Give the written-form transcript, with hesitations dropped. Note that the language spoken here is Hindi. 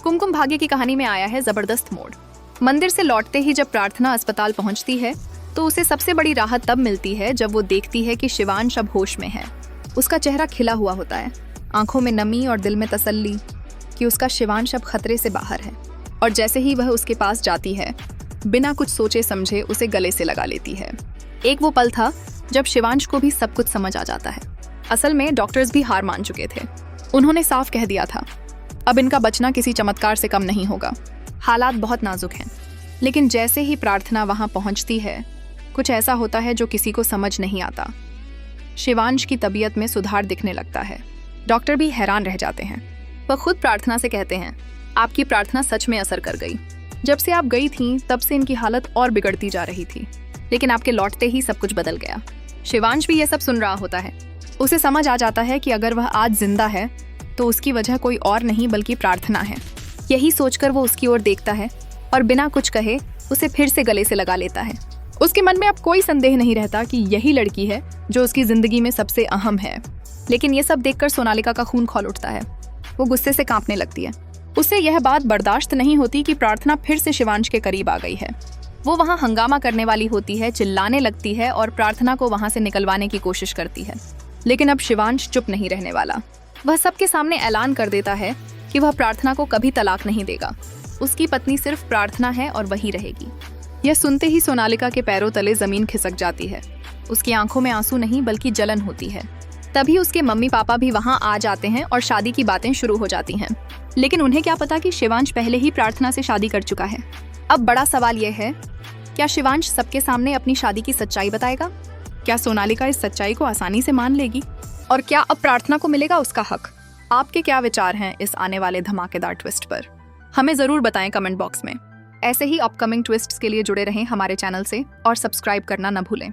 कुमकुम भाग्य की कहानी में आया है जबरदस्त मोड़। मंदिर से लौटते ही जब प्रार्थना अस्पताल पहुंचती है तो उसे सबसे बड़ी राहत तब मिलती है जब वो देखती है कि शिवांश अब होश में है। उसका चेहरा खिला हुआ होता है, आंखों में नमी और दिल में तसल्ली कि उसका शिवांश अब खतरे से बाहर है। और जैसे ही वह उसके पास जाती है, बिना कुछ सोचे समझे उसे गले से लगा लेती है। एक वो पल था जब शिवांश को भी सब कुछ समझ आ जाता है। असल में डॉक्टर्स भी हार मान चुके थे। उन्होंने साफ कह दिया था, अब इनका बचना किसी चमत्कार से कम नहीं होगा। हालात बहुत नाजुक हैं। लेकिन जैसे ही प्रार्थना वहां पहुंचती है, कुछ ऐसा होता है जो किसी को समझ नहीं आता। शिवांश की तबीयत में सुधार दिखने लगता है। डॉक्टर भी हैरान रह जाते हैं। वह खुद प्रार्थना से कहते हैं, आपकी प्रार्थना सच में असर कर गई। जब से आप गई थीं, तब से इनकी हालत और बिगड़ती जा रही थी, लेकिन आपके लौटते ही सब कुछ बदल गया। शिवांश भी यह सब सुन रहा होता है। उसे समझ आ जाता है कि अगर वह आज जिंदा है तो उसकी वजह कोई और नहीं बल्कि प्रार्थना है। यही सोचकर वो उसकी ओर देखता है और बिना कुछ कहे उसे फिर से गले से लगा लेता है। उसके मन में अब कोई संदेह नहीं रहता कि यही लड़की है जो उसकी जिंदगी में सबसे अहम है। लेकिन ये सब देखकर सोनालिका का खून खौल उठता है। वो गुस्से से कांपने लगती है। उससे यह बात बर्दाश्त नहीं होती कि प्रार्थना फिर से शिवांश के करीब आ गई है। वो वहां हंगामा करने वाली होती है, चिल्लाने लगती है और प्रार्थना को वहां से निकलवाने की कोशिश करती है। लेकिन अब शिवांश चुप नहीं रहने वाला। वह सबके सामने ऐलान कर देता है कि वह प्रार्थना को कभी तलाक नहीं देगा। उसकी पत्नी सिर्फ प्रार्थना है और वही रहेगी। यह सुनते ही सोनालिका के पैरों तले जमीन खिसक जाती है। उसकी आंखों में आंसू नहीं बल्कि जलन होती है। तभी उसके मम्मी पापा भी वहां आ जाते हैं और शादी की बातें शुरू हो जाती हैं। लेकिन उन्हें क्या पता कि शिवांश पहले ही प्रार्थना से शादी कर चुका है। अब बड़ा सवाल यह है, क्या शिवांश सबके सामने अपनी शादी की सच्चाई बताएगा? क्या सोनालिका इस सच्चाई को आसानी से मान लेगी? और क्या अब प्रार्थना को मिलेगा उसका हक? आपके क्या विचार हैं इस आने वाले धमाकेदार ट्विस्ट पर? हमें जरूर बताएं कमेंट बॉक्स में। ऐसे ही अपकमिंग ट्विस्ट्स के लिए जुड़े रहें हमारे चैनल से और सब्सक्राइब करना न भूलें।